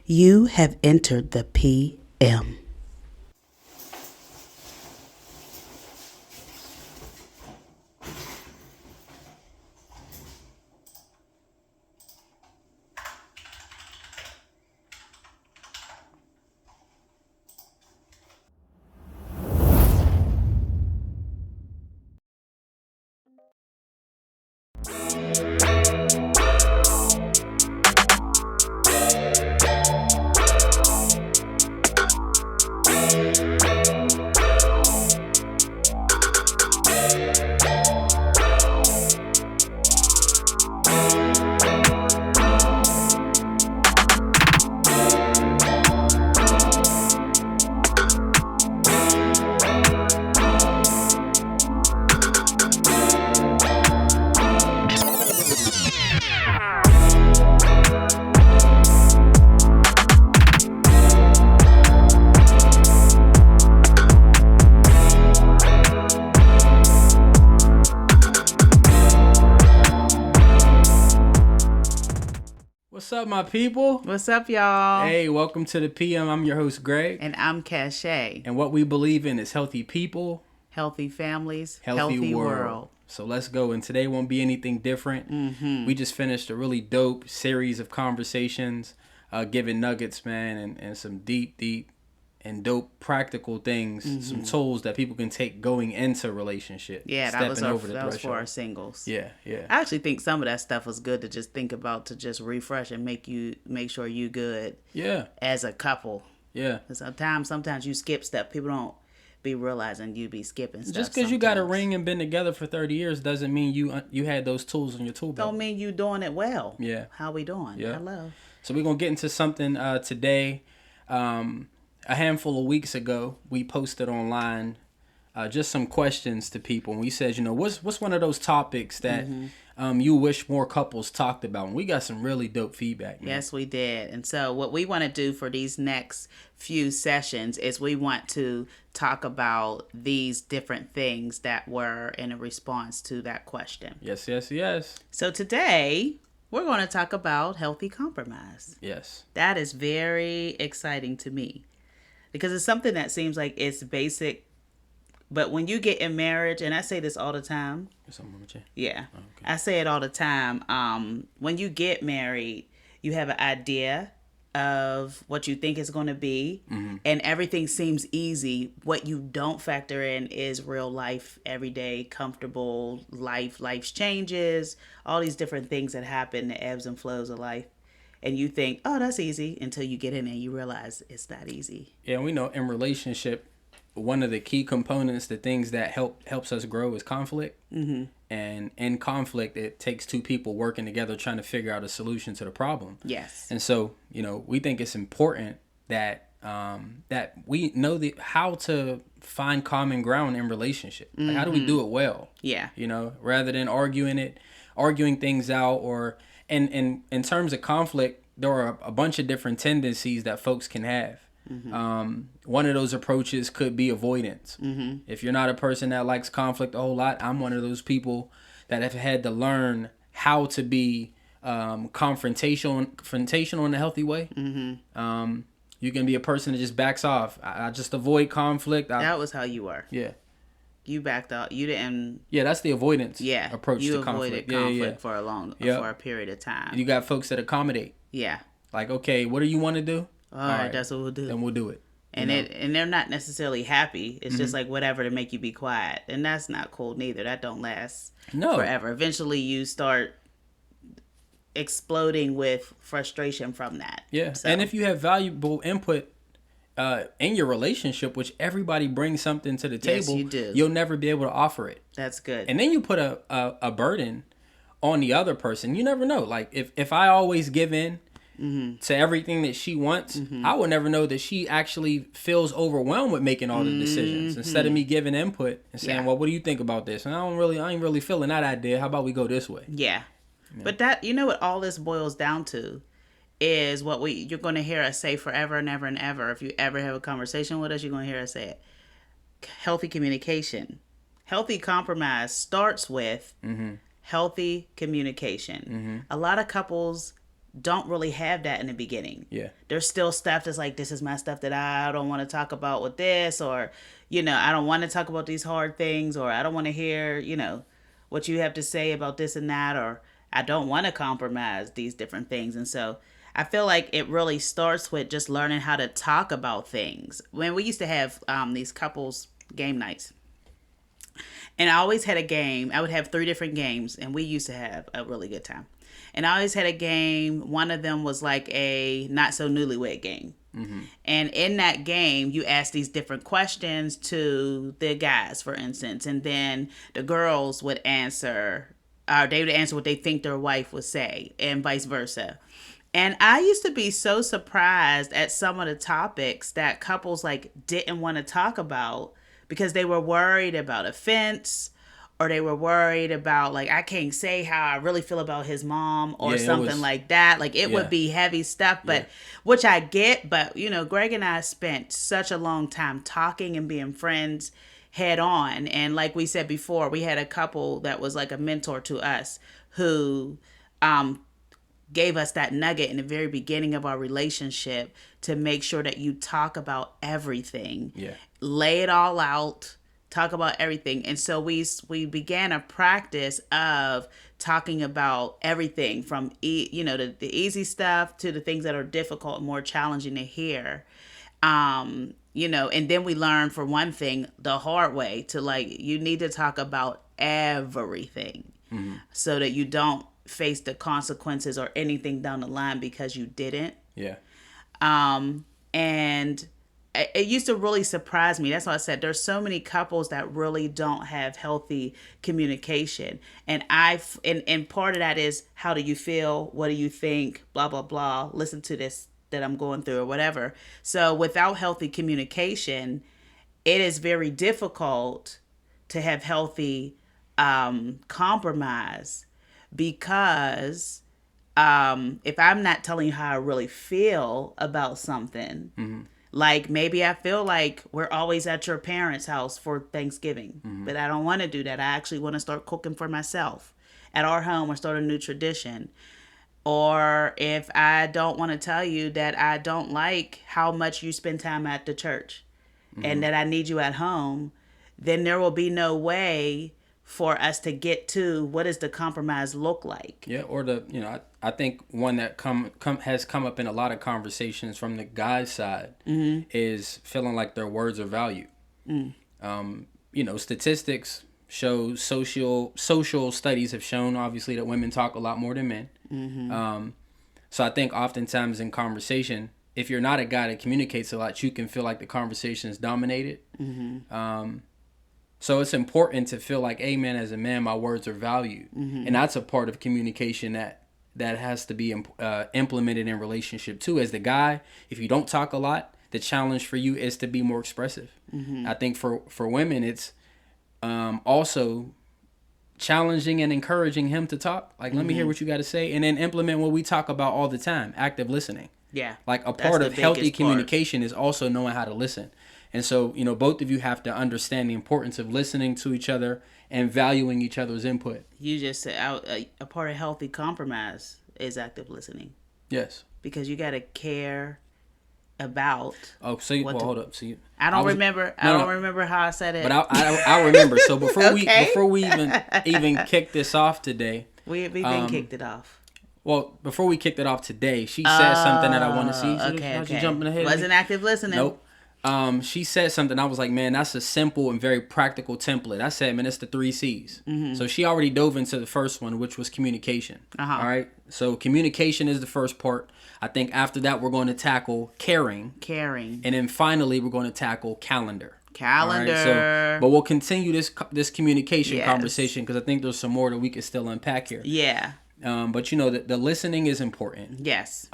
You have entered the PM. What's up, my people? What's up, y'all? Hey, welcome to the PM. I'm your host, Greg. And I'm CashApp. And what we believe in is healthy people, healthy families, healthy world. So let's go. And today won't be anything different. We just finished a really dope series of conversations, giving nuggets, man, and some deep and dope practical things, some tools that people can take going into a relationship. Yeah, that was for our singles. Yeah. I actually think some of that stuff was good to just think about, to just refresh and make sure you good. Yeah. As a couple. Yeah. Sometimes you skip stuff. People don't be realizing you be skipping stuff. Just because you got a ring and been together for 30 years doesn't mean you had those tools in your tool belt. Don't mean you doing it well. Yeah. How we doing? Yeah. Hello. So we're going to get into something today. A handful of weeks ago, we posted online just some questions to people. And we said, what's one of those topics that you wish more couples talked about? And we got some really dope feedback, man. Yes, we did. And so what we want to do for these next few sessions is we want to talk about these different things that were in a response to that question. Yes. So today, we're going to talk about healthy compromise. Yes. That is very exciting to me. Because it's something that seems like it's basic, but when you get in marriage, and I say this all the time. Yeah, oh, okay. I say it all the time. When you get married, you have an idea of what you think is going to be, and everything seems easy. What you don't factor in is real life, everyday, comfortable life. Life's changes, all these different things that happen, the ebbs and flows of life. And you think, oh, that's easy, until you get in and you realize it's not easy. Yeah, we know in relationship, one of the key components, the things that helps us grow is conflict. And in conflict, it takes two people working together trying to figure out a solution to the problem. Yes. And so, we think it's important that that we know how to find common ground in relationship. Like, how do we do it well? Yeah. Rather than arguing things out, or and in terms of conflict, there are a bunch of different tendencies that folks can have. One of those approaches could be avoidance. If you're not a person that likes conflict a whole lot, I'm one of those people that have had to learn how to be confrontational in a healthy way. You can be a person that just backs off. I just avoid conflict. That was how you were. Yeah. You backed out. You didn't. Yeah, that's the avoidance approach to You conflict. avoided conflict for a period of time. You got folks that accommodate. Yeah. Like, okay, what do you want to do? All right, that's what we'll do. Then we'll do it. And they're not necessarily happy. It's just like whatever to make you be quiet. And that's not cool neither. That don't last forever. Eventually you start exploding with frustration from that. Yeah. So. And if you have valuable input in your relationship, which everybody brings something to the table, you do. You'll never be able to offer it. That's good. And then you put a burden on the other person. You never know. Like if I always give in to everything that she wants, I will never know that she actually feels overwhelmed with making all the decisions. Instead of me giving input and saying, well, what do you think about this? And I ain't really feeling that idea. How about we go this way? Yeah. But that, what all this boils down to is what you're going to hear us say forever and ever and ever. If you ever have a conversation with us, you're going to hear us say it. Healthy communication. Healthy compromise starts with healthy communication. A lot of couples don't really have that in the beginning. Yeah. There's still stuff that's like, this is my stuff that I don't want to talk about with this, or, I don't want to talk about these hard things, or I don't want to hear, what you have to say about this and that, or I don't want to compromise these different things. And so I feel like it really starts with just learning how to talk about things. When we used to have these couples game nights, and I always had a game. I would have 3 different games, and we used to have a really good time. And I always had a game. One of them was like a not so newlywed game. Mm-hmm. And in that game, you ask these different questions to the guys, for instance, and then the girls would answer. They would answer what they think their wife would say, and vice versa. And I used to be so surprised at some of the topics that couples like didn't want to talk about, because they were worried about offense, or they were worried about, like, I can't say how I really feel about his mom, or something like that. Like, it would be heavy stuff, but which I get. But, Greg and I spent such a long time talking and being friends head on. And like we said before, we had a couple that was like a mentor to us who gave us that nugget in the very beginning of our relationship to make sure that you talk about everything. Yeah. Lay it all out, talk about everything. And so we began a practice of talking about everything from the easy stuff to the things that are difficult and more challenging to hear. And then we learned, for one thing, the hard way, to like, you need to talk about everything, so that you don't face the consequences or anything down the line because you didn't. Yeah. And it used to really surprise me. That's why I said there's so many couples that really don't have healthy communication. And and part of that is, how do you feel? What do you think? Blah, blah, blah. Listen to this that I'm going through, or whatever. So without healthy communication, it is very difficult to have healthy compromise, because if I'm not telling you how I really feel about something, like maybe I feel like we're always at your parents' house for Thanksgiving, but I don't want to do that. I actually want to start cooking for myself at our home, or start a new tradition. Or if I don't want to tell you that I don't like how much you spend time at the church, and that I need you at home, then there will be no way for us to get to what does the compromise look like. Yeah, or I think one that has come up in a lot of conversations from the guy's side is feeling like their words are valued. Statistics show, social studies have shown, obviously, that women talk a lot more than men. So I think oftentimes in conversation, if you're not a guy that communicates a lot, you can feel like the conversation is dominated. So it's important to feel like, hey, man, as a man, my words are valued. And that's a part of communication that has to be implemented in relationship too. As the guy, if you don't talk a lot, the challenge for you is to be more expressive. I think for women, it's also challenging and encouraging him to talk. Like, let me hear what you got to say, and then implement what we talk about all the time: active listening. Yeah. Like, a part of healthy communication is also knowing how to listen. And so, both of you have to understand the importance of listening to each other and valuing each other's input. You just said a part of healthy compromise is active listening. Yes. Because you got to care about. Oh, so hold up. So I don't remember how I said it. But I remember. So before we even kick this off today, we then kicked it off. Well, before we kicked it off today, she said something that I want to see. So okay. Jumping ahead. Wasn't active listening. Nope. She said something. I was like, man, that's a simple and very practical template. I said, man, it's the 3 C's. So she already dove into the first one, which was communication. All right. So communication is the first part. I think after that, we're going to tackle caring. And then finally, we're going to tackle calendar. Right? But we'll continue this communication conversation, because I think there's some more that we can still unpack here. Yeah. But the listening is important. Yes.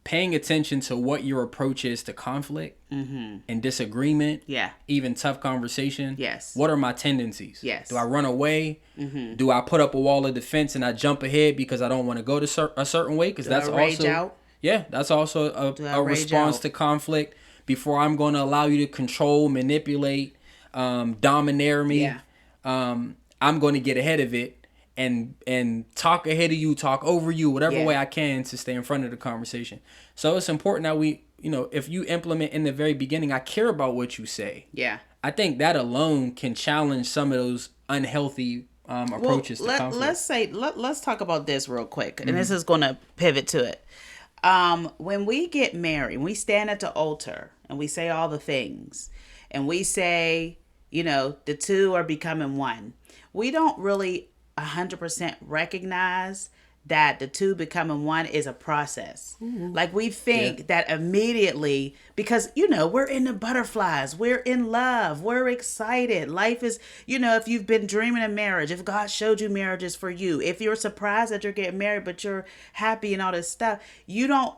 Paying attention to what your approach is to conflict and disagreement, even tough conversation. Yes. What are my tendencies? Yes. Do I run away? Do I put up a wall of defense and I jump ahead because I don't want to go to a certain way? Because that's rage out? Yeah, that's also a response to conflict. Before I'm going to allow you to control, manipulate, domineer me, I'm going to get ahead of it and talk ahead of you, talk over you, whatever Yeah. way I can to stay in front of the conversation. So it's important that we, if you implement in the very beginning, I care about what you say. Yeah. I think that alone can challenge some of those unhealthy approaches to conflict. Let's talk about this real quick, and this is going to pivot to it. When we get married, we stand at the altar and we say all the things, and we say, the two are becoming one. We don't really 100% recognize that the two becoming one is a process. Like we think that immediately, because we're in the butterflies, we're in love, we're excited. Life is, if you've been dreaming of marriage, if God showed you marriages for you, if you're surprised that you're getting married but you're happy and all this stuff, you don't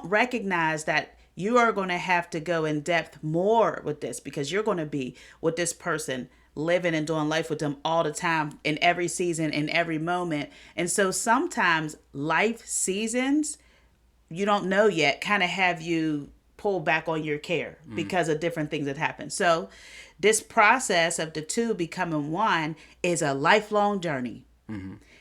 recognize that you are going to have to go in depth more with this, because you're going to be with this person, living and doing life with them all the time, in every season, in every moment. And so sometimes life seasons, you don't know yet, kind of have you pull back on your care because of different things that happen. So this process of the two becoming one is a lifelong journey.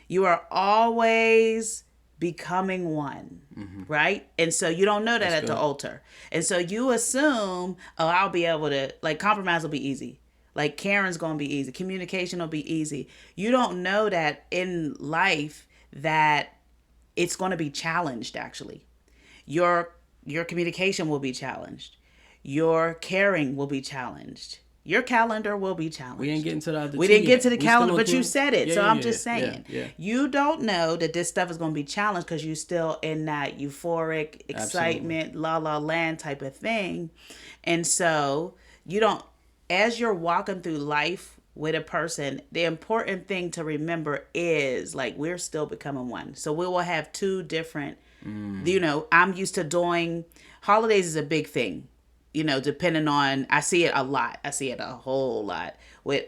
You are always becoming one, right? And so you don't know that at the altar. And so you assume, I'll be able to, like, compromise will be easy. Like, Karen's going to be easy. Communication will be easy. You don't know that in life that it's going to be challenged, actually. Your communication will be challenged. Your caring will be challenged. Your calendar will be challenged. We ain't getting to the We didn't get to the calendar, but you said it. So I'm just saying. You don't know that this stuff is going to be challenged because you're still in that euphoric excitement, la la land type of thing. And so you don't, as you're walking through life with a person, the important thing to remember is, like, we're still becoming one. So we will have two different, I'm used to doing, holidays is a big thing, depending on, I see it a lot. I see it a whole lot with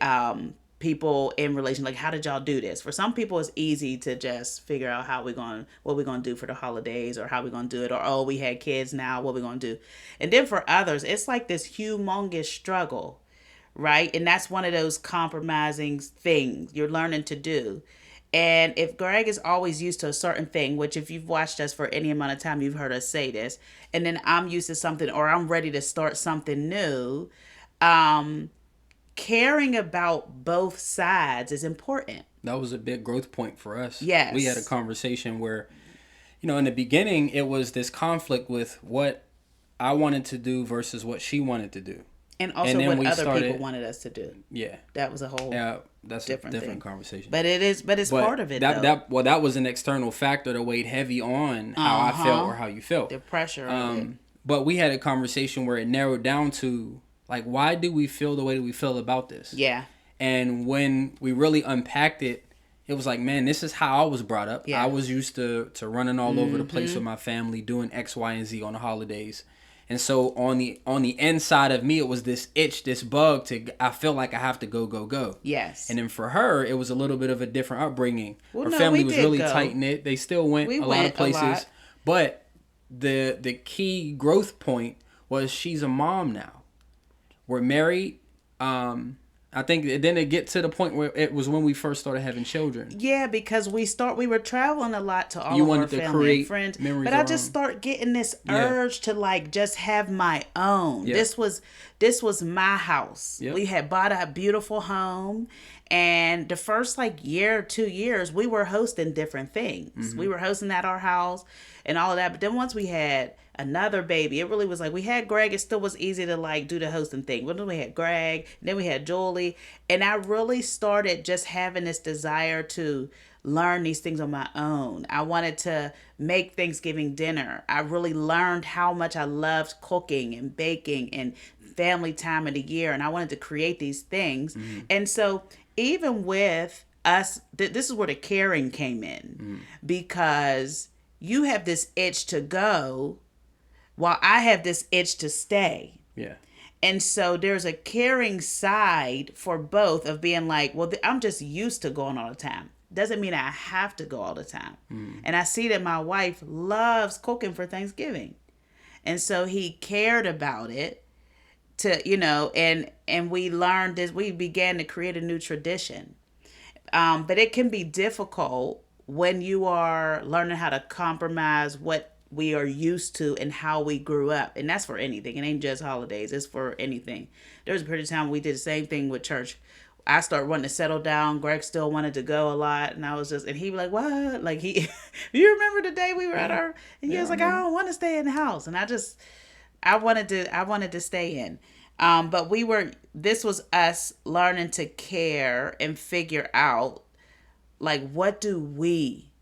people in relation, like, how did y'all do this? For some people, it's easy to just figure out what we're going to do for the holidays, or how we're going to do it, or, we had kids now, what we're going to do. And then for others, it's like this humongous struggle. Right? And that's one of those compromising things you're learning to do. And if Greg is always used to a certain thing, which if you've watched us for any amount of time, you've heard us say this, and then I'm used to something, or I'm ready to start something new, caring about both sides is important. That was a big growth point for us. Yes. We had a conversation where, in the beginning, it was this conflict with what I wanted to do versus what she wanted to do. And also what other people wanted us to do. Yeah. That was a whole that's different a different conversation. But it's part of it, though. That was an external factor that weighed heavy on how I felt or how you felt. The pressure of it. But we had a conversation where it narrowed down to, like, why do we feel the way that we feel about this? Yeah. And when we really unpacked it, it was like, man, this is how I was brought up. Yeah. I was used to running all over the place with my family, doing X, Y, and Z on the holidays. And so on the inside of me, it was this itch, this bug I feel like I have to go. Yes. And then for her, it was a little bit of a different upbringing. Her family was really tight knit. They still went a lot of places. But the key growth point was she's a mom now. We're married. I think then it get to the point where it was when we first started having children. Yeah, because we were traveling a lot to all of our family and friends. But I just start getting this urge to, like, just have my own. Yeah. This was my house. Yep. We had bought a beautiful home, and the first, like, year or 2 years, we were hosting different things. Mm-hmm. We were hosting at our house and all of that. But then once we had another baby, it really was like, we had Greg, it still was easy to, like, do the hosting thing. But then we had Greg, then we had Julie, and I really started just having this desire to learn these things on my own. I wanted to make Thanksgiving dinner. I really learned how much I loved cooking and baking and family time of the year, and I wanted to create these things. Mm-hmm. And so even with us, this is where the caring came in, because you have this itch to go while I have this itch to stay. Yeah. And so there's a caring side for both of being like, well, I'm just used to going all the time. Doesn't mean I have to go all the time. And I see that my wife loves cooking for Thanksgiving. And so he cared about it and we learned this, we began to create a new tradition. But it can be difficult when you are learning how to compromise what we are used to and how we grew up. And that's for anything. It ain't just holidays. It's for anything. There was a period of time we did the same thing with church. I started wanting to settle down. Greg still wanted to go a lot. And I was just, and he was like, what? Like you remember the day we were at our, and he was like, I don't want to stay in the house. And I wanted to stay in. But this was us learning to care and figure out, like, what do we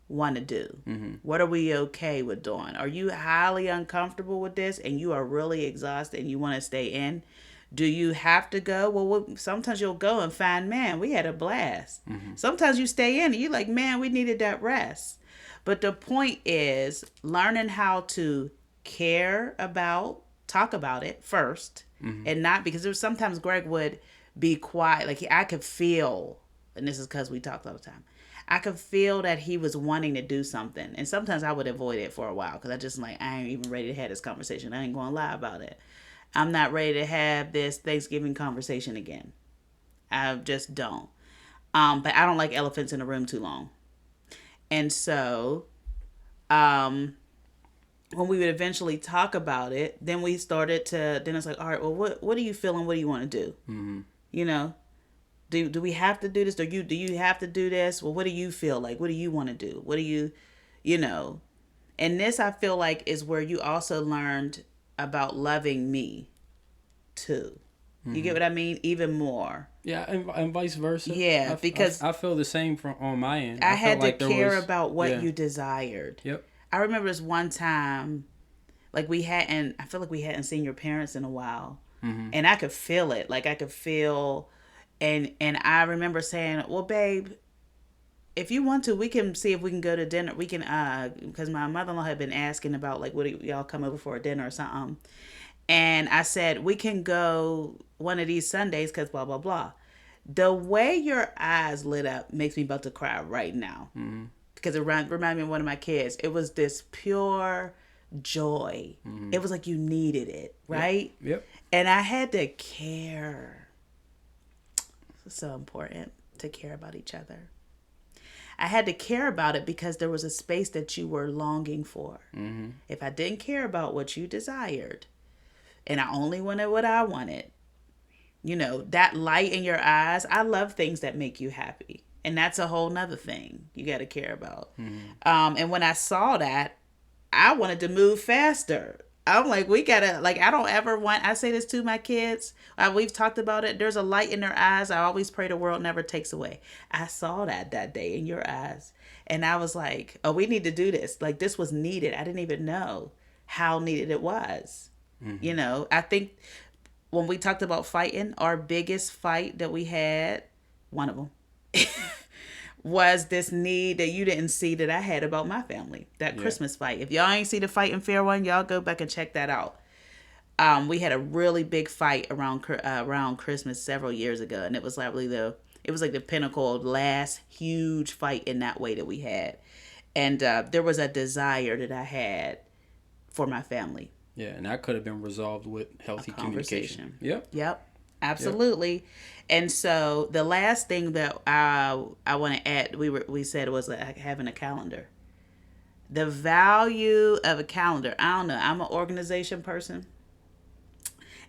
want to do? Mm-hmm. What are we okay with doing? Are you highly uncomfortable with this and you are really exhausted and you want to stay in? Do you have to go? Well, sometimes you'll go and find, man, we had a blast. Mm-hmm. Sometimes you stay in and you're like, man, we needed that rest. But the point is learning how to talk about it first. Mm-hmm. And not, because there was sometimes Greg would be quiet. Like I could feel, and this is because we talked all the time, I could feel that he was wanting to do something. And sometimes I would avoid it for a while because I just like, I ain't even ready to have this conversation. I ain't going to lie about it. I'm not ready to have this Thanksgiving conversation again. I just don't. But I don't like elephants in the room too long. And so, when we would eventually talk about it, then we started to, then it's like, all right, well, what are you feeling? What do you want to do? Mm-hmm. You know, do we have to do this? Do you have to do this? Well, what do you feel like? What do you want to do? What do you know? And this, I feel like, is where you also learned about loving me too. Mm-hmm. You get what I mean? Even more. Yeah, and vice versa. Yeah, because I feel the same on my end. I had to care about what you desired. Yep. I remember this one time, like I feel like we hadn't seen your parents in a while. Mm-hmm. And I could feel it. Like I could feel, and I remember saying, well, babe, if you want to, we can see if we can go to dinner. We can, because my mother-in-law had been asking about, like, what do y'all come over for a dinner or something. And I said, we can go one of these Sundays because blah, blah, blah. The way your eyes lit up makes me about to cry right now. Mm-hmm. Because it reminded me of one of my kids. It was this pure joy. Mm-hmm. It was like you needed it, right? Yep. And I had to care. It's so important to care about each other. I had to care about it because there was a space that you were longing for. Mm-hmm. If I didn't care about what you desired, and I only wanted what I wanted, you know, that light in your eyes, I love things that make you happy. And that's a whole nother thing you got to care about. Mm-hmm. And when I saw that, I wanted to move faster. I'm like, we got to, like, I say this to my kids. We've talked about it. There's a light in their eyes. I always pray the world never takes away. I saw that day in your eyes. And I was like, oh, we need to do this. Like, this was needed. I didn't even know how needed it was. Mm-hmm. You know, I think when we talked about fighting, our biggest fight that we had, one of them, was this need that you didn't see that I had about my family. That Christmas fight. If y'all ain't see the Fight and Fair one, y'all go back and check that out. We had a really big fight around Christmas several years ago, and it was like the pinnacle of last huge fight in that way that we had. And there was a desire that I had for my family. Yeah, and that could have been resolved with healthy communication. Yep. Absolutely. Yep. And so the last thing that I want to add, we said was like having a calendar. The value of a calendar. I don't know. I'm an organization person.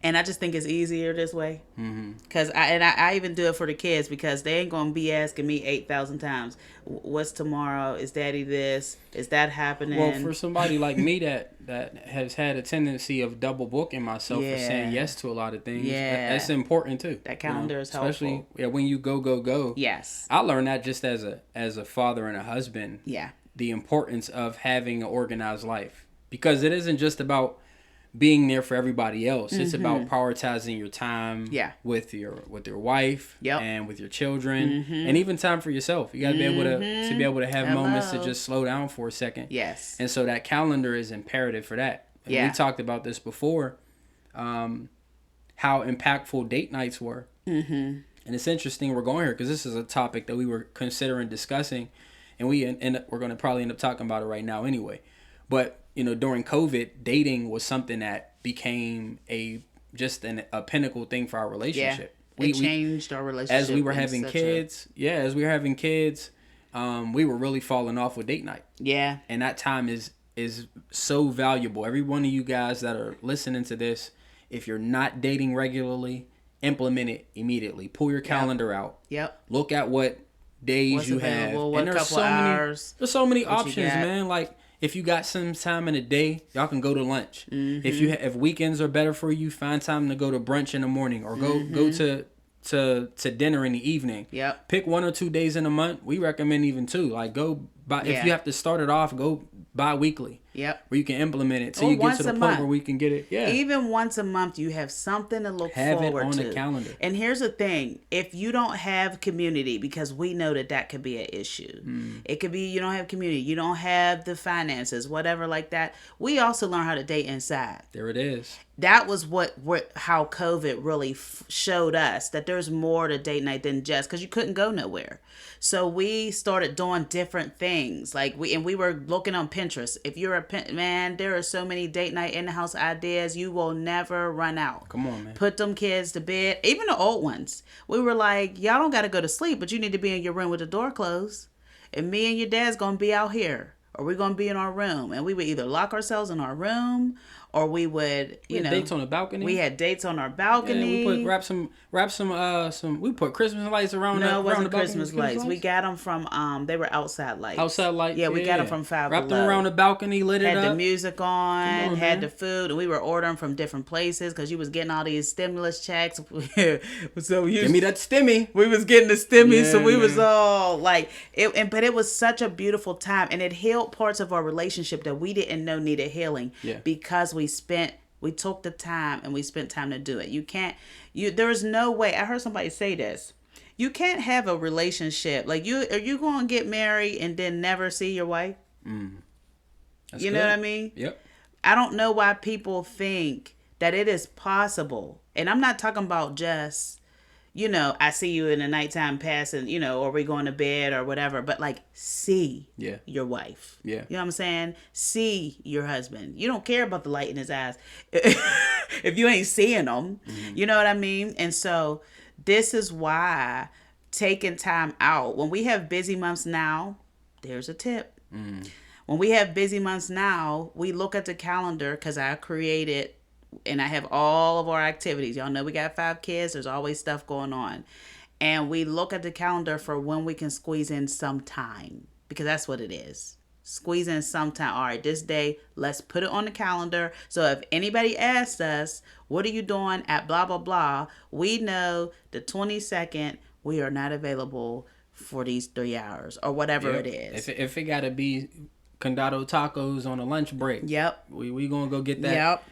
And I just think it's easier this way. Because I even do it for the kids because they ain't going to be asking me 8,000 times, what's tomorrow? Is daddy this? Is that happening? Well, for somebody like me that has had a tendency of double booking myself for saying yes to a lot of things, that's important too. That calendar is helpful. Especially when you go. Yes. I learned that just as a father and a husband. Yeah. The importance of having an organized life. Because it isn't just about being there for everybody else. It's about prioritizing your time with your wife and with your children and even time for yourself. You got to be able to have moments to just slow down for a second. Yes. And so that calendar is imperative for that. And we talked about this before, how impactful date nights were. Mm-hmm. And it's interesting we're going here because this is a topic that we were considering discussing, and we're going to probably end up talking about it right now anyway. But during COVID, dating was something that became a pinnacle thing for our relationship. it changed our relationship. As we were having kids, we were really falling off with date night. Yeah. And that time is so valuable. Every one of you guys that are listening to this, if you're not dating regularly, implement it immediately. Pull your calendar out. Yep. Look at what days you have. And there's so many options, man. Like, if you got some time in a day, y'all can go to lunch. Mm-hmm. If weekends are better for you, find time to go to brunch in the morning or go to dinner in the evening. Yep. Pick 1 or 2 days in a month. We recommend even 2. Like, if you have to start it off, go bi-weekly. Yep. Where you can implement it till you get to the point where we can get it. Yeah. Even once a month, you have something to look forward to. Have it on the calendar. And here's the thing. If you don't have community, because we know that could be an issue. It could be you don't have community. You don't have the finances, whatever like that. We also learn how to date inside. There it is. That was how COVID really showed us that there's more to date night than just because you couldn't go nowhere. So we started doing different things. We were looking on Pinterest. If you're man, there are so many date night in the house ideas. You will never run out. Come on, man. Put them kids to bed. Even the old ones. We were like, y'all don't got to go to sleep, but you need to be in your room with the door closed. And me and your dad's going to be out here. Or we're going to be in our room. And we would either lock ourselves in our room or we would, dates on the balcony. We had dates on our balcony. Yeah, we wrap some. We put Christmas lights around. No, it wasn't Christmas lights. We got them from. They were outside lights. Outside lights. Yeah, we got them from Five Below. Wrapped them around the balcony, lit it up. Had the music on, had the food, and we were ordering from different places because you was getting all these stimulus checks. So give me that stimmy. We was getting the stimmy, so we was all like it. But it was such a beautiful time, and it healed parts of our relationship that we didn't know needed healing. Yeah. Because we took the time and we spent time to do it. There's no way. I heard somebody say this. You can't have a relationship. Like are you going to get married and then never see your wife? That's you know what I mean? Yep. I don't know why people think that it is possible. And I'm not talking about just, I see you in the nighttime passing, or we going to bed or whatever, but see your wife. Yeah. You know what I'm saying? See your husband. You don't care about the light in his eyes if you ain't seeing them. Mm-hmm. You know what I mean? And so this is why taking time out, when we have busy months now, there's a tip. Mm. When we have busy months now, we look at the calendar because I created and I have all of our activities. Y'all know we got 5 kids. There's always stuff going on. And we look at the calendar for when we can squeeze in some time. Because that's what it is. Squeeze in some time. All right, this day, let's put it on the calendar. So if anybody asks us, what are you doing at blah, blah, blah, we know the 22nd, we are not available for these 3 hours or whatever it is. If it got to be condado tacos on a lunch break. Yep. We going to go get that. Yep.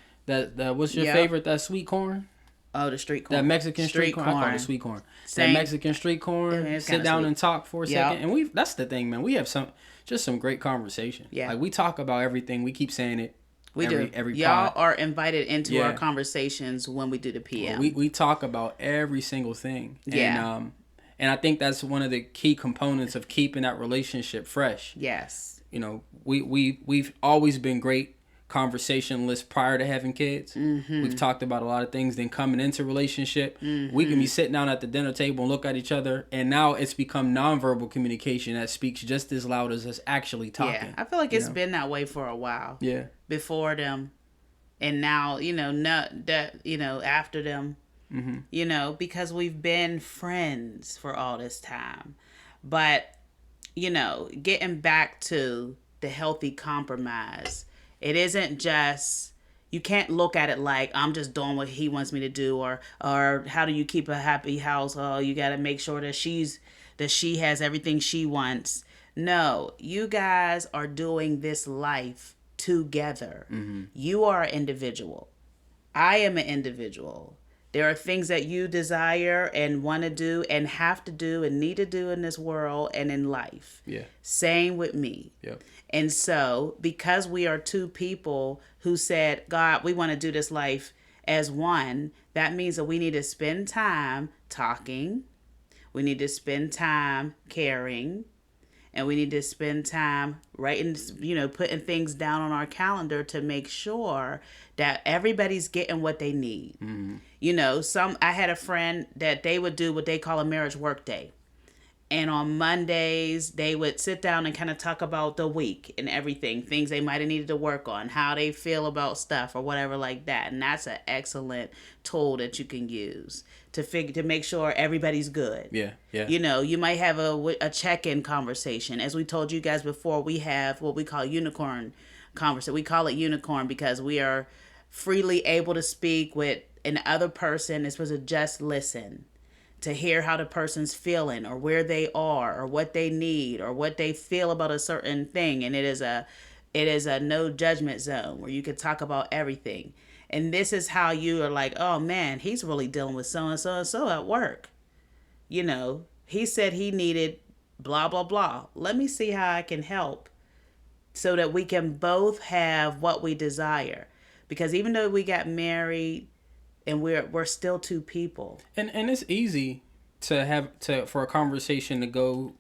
That what's your favorite? That sweet corn? Oh, the street corn. That Mexican street corn. I call it sweet corn. Same. That Mexican street corn. Sit down and talk for a second. And that's the thing, man. We have some great conversation. Yeah. Like we talk about everything. We keep saying it. We do. Y'all are invited into our conversations when we do the PM. We talk about every single thing. Yeah. And I think that's one of the key components of keeping that relationship fresh. Yes. We've always been great conversationalists prior to having kids. Mm-hmm. We've talked about a lot of things. Then coming into relationship, we can be sitting down at the dinner table and look at each other, and now it's become nonverbal communication that speaks just as loud as us actually talking. Yeah, I feel like it's been that way for a while. Yeah, before them, and now after them. Mm-hmm. Because we've been friends for all this time, but getting back to the healthy compromise. It isn't just, you can't look at it like I'm just doing what he wants me to do, or how do you keep a happy house? Oh, you got to make sure that she has everything she wants. No, you guys are doing this life together. Mm-hmm. You are an individual. I am an individual. There are things that you desire and want to do and have to do and need to do in this world and in life. Yeah. Same with me. Yep. And so, because we are 2 people who said, God, we want to do this life as one, that means that we need to spend time talking. We need to spend time caring. and we need to spend time writing, putting things down on our calendar to make sure that everybody's getting what they need. I had a friend that they would do what they call a marriage work day. And on Mondays, they would sit down and kind of talk about the week and everything, things they might have needed to work on, how they feel about stuff or whatever like that. And that's an excellent tool that you can use to make sure everybody's good. Yeah. You might have a check-in conversation. As we told you guys before, we have what we call unicorn conversation. We call it unicorn because we are freely able to speak with an other person. It's supposed to just listen, to hear how the person's feeling or where they are or what they need or what they feel about a certain thing. And it is a no judgment zone where you can talk about everything. And this is how you are like, oh man, he's really dealing with so and so and so at work. He said he needed blah, blah, blah. Let me see how I can help so that we can both have what we desire. Because even though we got married, and we're still two people. And it's easy for a conversation to go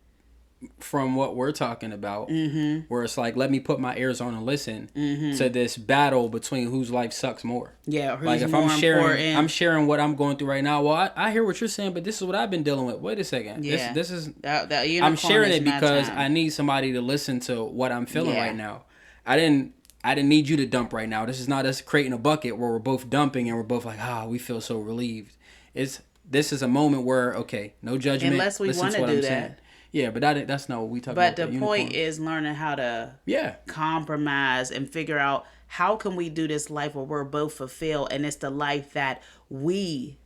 from what we're talking about, where it's like, let me put my ears on and listen, to this battle between whose life sucks more. Yeah, who's like if more I'm sharing what I'm going through right now. Well, I hear what you're saying, but this is what I've been dealing with. Wait a second. Yeah. This is I'm sharing it because I need somebody to listen to what I'm feeling right now. I didn't need you to dump right now. This is not us creating a bucket where we're both dumping and we're both like, we feel so relieved. This is a moment where, okay, no judgment. Unless we want to do that. Saying. Yeah, but that's not what we talk about. But the point is learning how to compromise and figure out how can we do this life where we're both fulfilled, and it's the life that we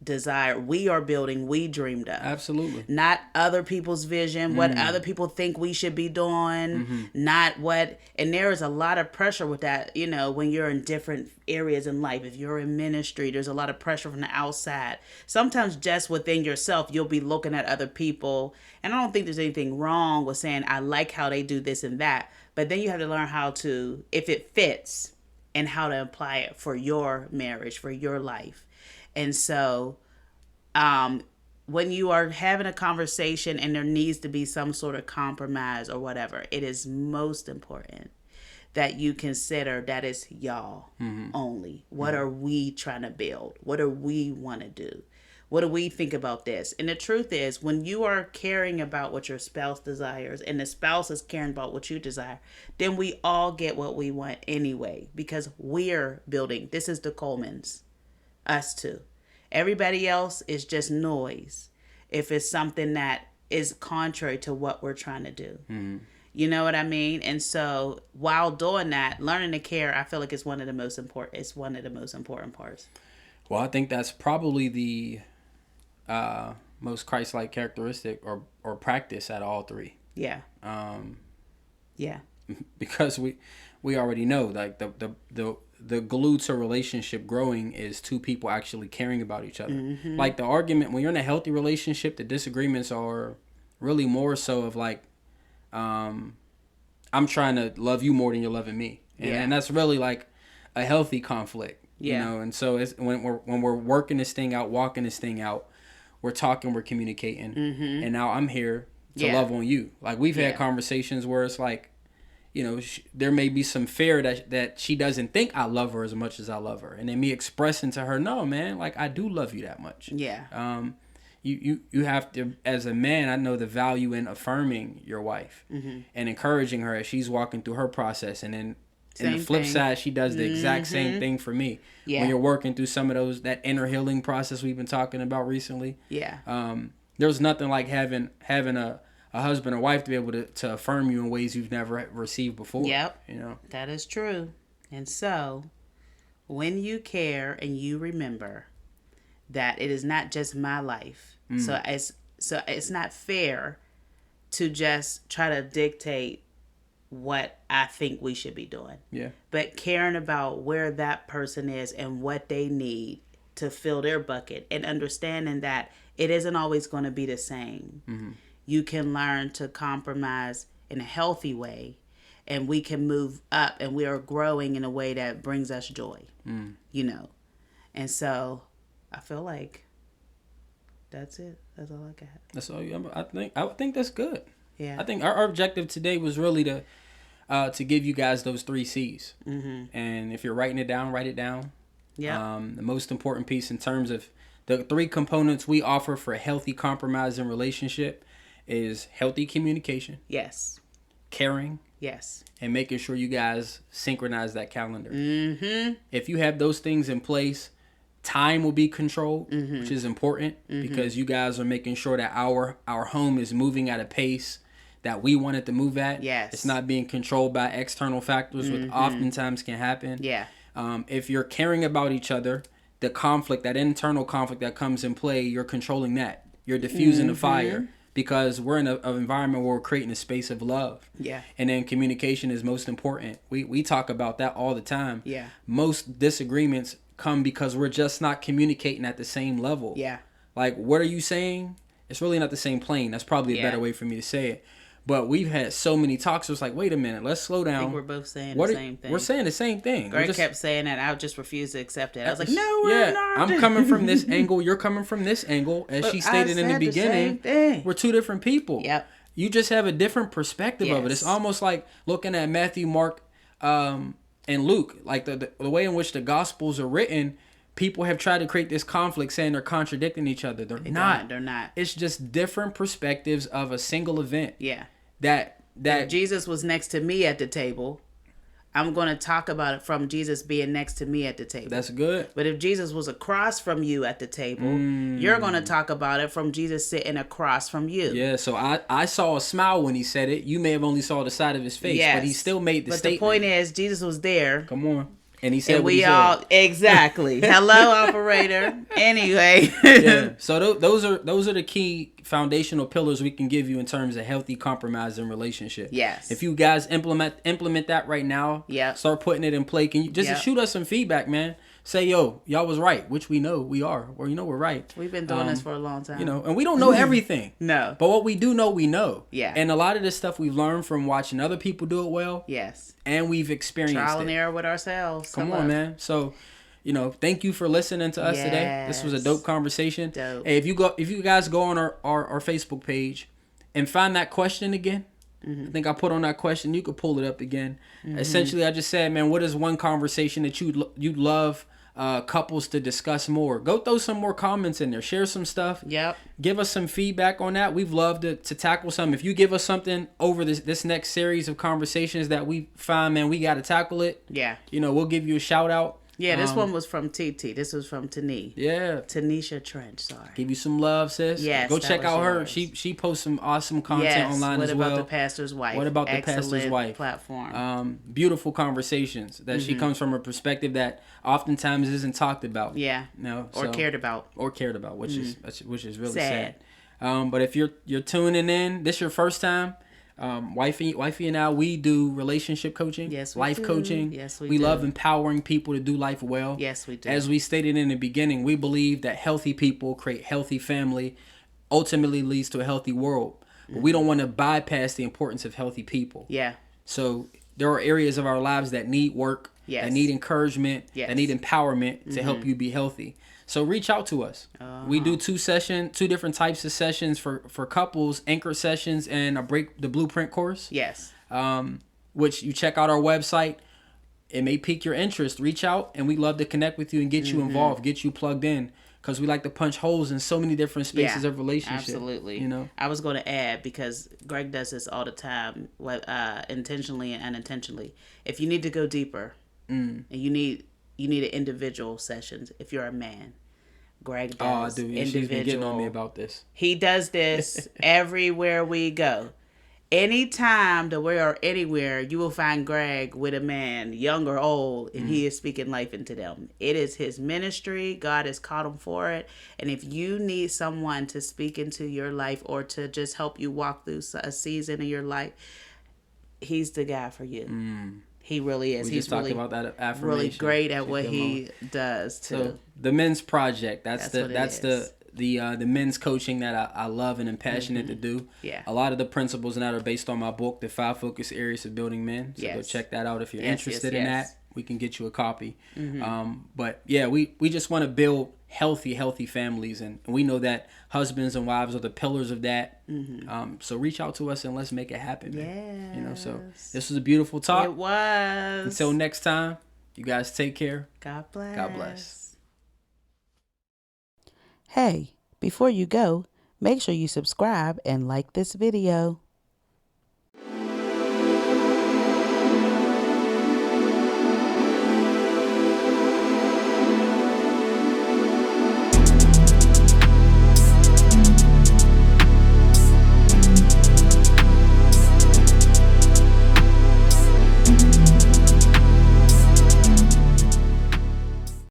desire, we are building, we dreamed of. Absolutely. Not other people's vision, what other people think we should be doing, not what, and there is a lot of pressure with that, when you're in different areas in life. If you're in ministry, there's a lot of pressure from the outside. Sometimes just within yourself, you'll be looking at other people, and I don't think there's anything wrong with saying, I like how they do this and that, but then you have to learn how to, if it fits, and how to apply it for your marriage, for your life. And so when you are having a conversation and there needs to be some sort of compromise or whatever, it is most important that you consider that it's y'all only. What are we trying to build? What do we want to do? What do we think about this? And the truth is, when you are caring about what your spouse desires and the spouse is caring about what you desire, then we all get what we want anyway, because we're building. This is the Colemans. Us two. Everybody else is just noise if it's something that is contrary to what we're trying to do. You know what I mean? And so while doing that, learning to care, I feel like it's one of the most important. It's one of the most important parts. Well, I think that's probably the most Christ-like characteristic or practice at all three. Yeah. Yeah. Because we already know, like the glue to relationship growing is two people actually caring about each other. Like the argument, when you're in a healthy relationship, the disagreements are really more so of like, I'm trying to love you more than you're loving me. And that's really like a healthy conflict, you know? And so it's when we're working this thing out, walking this thing out, we're talking, we're communicating. And now I'm here to love on you. Like we've had conversations where it's like, there may be some fear that she doesn't think I love her as much as I love her. And then me expressing to her, no, man, like I do love you that much. Yeah. You have to, as a man, I know the value in affirming your wife and encouraging her as she's walking through her process. And then on the flip side, she does the exact same thing for me. Yeah. When you're working through some of that inner healing process we've been talking about recently. Yeah. There's nothing like having a husband or wife to be able to affirm you in ways you've never received before. Yep. That is true. And so, when you care and you remember that it is not just my life, so it's not fair to just try to dictate what I think we should be doing. Yeah. But caring about where that person is and what they need to fill their bucket, and understanding that it isn't always going to be the same. You can learn to compromise in a healthy way, and we can move up, and we are growing in a way that brings us joy, And so I feel like that's it. That's all I got. That's all. I think that's good. Yeah. I think our objective today was really to give you guys those 3 C's. And if you're writing it down, write it down. Yeah. The most important piece in terms of the 3 components we offer for a healthy compromise and relationship is healthy communication. Yes. Caring. Yes. And making sure you guys synchronize that calendar. If you have those things in place, time will be controlled, which is important because you guys are making sure that our home is moving at a pace that we want it to move at. Yes. It's not being controlled by external factors, which oftentimes can happen. Yeah. If you're caring about each other, the conflict, that internal conflict that comes in play, you're controlling that. You're diffusing the fire because we're in an environment where we're creating a space of love. Yeah. And then communication is most important. We talk about that all the time. Yeah. Most disagreements come because we're just not communicating at the same level. Yeah. Like, what are you saying? It's really not the same plane. That's probably a better way for me to say it. But we've had so many talks. So it's like, wait a minute, let's slow down. I think we're both saying the same thing. We're saying the same thing. Greg kept saying that. I just refused to accept it. I was like, no, we're not. I'm coming from this angle. You're coming from this angle. As she stated in the beginning, we're 2 different people. Yep. You just have a different perspective of it. It's almost like looking at Matthew, Mark, and Luke. Like the way in which the Gospels are written, people have tried to create this conflict saying they're contradicting each other. They're not. They're not. It's just different perspectives of a single event. Yeah. That if Jesus was next to me at the table, I'm going to talk about it from Jesus being next to me at the table. That's good. But if Jesus was across from you at the table, you're going to talk about it from Jesus sitting across from you. Yeah, so I saw a smile when he said it. You may have only saw the side of his face, but he still made the statement. But the point is, Jesus was there. Come on. And he said and what he said. Exactly. Hello, operator. Anyway. Yeah. So those are the key foundational pillars we can give you in terms of healthy compromise and relationship. Yes. If you guys implement that right now, start putting it in play. Can you just shoot us some feedback, man? Say, yo, y'all was right, which we know we are, or we're right. We've been doing this for a long time. And we don't know everything. No. But what we do know, we know. Yeah. And a lot of this stuff we've learned from watching other people do it well. Yes. And we've experienced trial and error with ourselves. Come on, man. So, thank you for listening to us today. This was a dope conversation. Dope. Hey, if you guys go on our Facebook page and find that question again, I think I put on that question. You could pull it up again. Essentially, I just said, man, what is one conversation that you'd love couples to discuss more? Go throw some more comments in there. Share some stuff. Yep. Give us some feedback on that. We've loved to tackle some. If you give us something over this next series of conversations that we find, man, we got to tackle it. Yeah. We'll give you a shout out. Yeah, this one was from TT. This was from Tani. Yeah. Tanisha Trench, sorry. Give you some love, sis. Yes. Go check out her. She posts some awesome content online as well. What about the pastor's wife? Excellent platform. Beautiful conversations that she comes from a perspective that oftentimes isn't talked about. Yeah. Or cared about. Which is really sad. But if you're tuning in, this your first time. Wifey and I, we do relationship coaching, life coaching. Yes, we do. We love empowering people to do life well. Yes, we do. As we stated in the beginning, we believe that healthy people create healthy family, ultimately leads to a healthy world. But we don't want to bypass the importance of healthy people. Yeah. So there are areas of our lives that need work, that need encouragement, that need empowerment to help you be healthy. So reach out to us. We do 2 different types of sessions for couples, anchor sessions and a break the blueprint course. Yes. Which you check out our website. It may pique your interest. Reach out and we'd love to connect with you and get you involved, get you plugged in. Because we like to punch holes in so many different spaces of relationship. Absolutely. I was going to add, because Greg does this all the time, intentionally and unintentionally. If you need to go deeper, and you need an individual sessions, if you're a man, Greg does. Oh, dude, she's been getting on me about this. He does this everywhere we go. Anytime that we are anywhere, you will find Greg with a man, young or old, and he is speaking life into them. It is his ministry. God has called him for it. And if you need someone to speak into your life or to just help you walk through a season of your life, he's the guy for you. He really is. He's really about that affirmation. Really great at what he does too. So the Men's Project. That's the men's coaching that I love and am passionate to do. Yeah. A lot of the principles in that are based on my book, The 5 Focus Areas of Building Men. So go check that out if you're interested in that. We can get you a copy. But yeah, we just want to build healthy families, and we know that husbands and wives are the pillars of that. So reach out to us and let's make it happen, man. You know, so this was a beautiful talk. It was. Until next time, you guys take care. God bless. God bless. Hey, before you go, make sure you subscribe and like this video.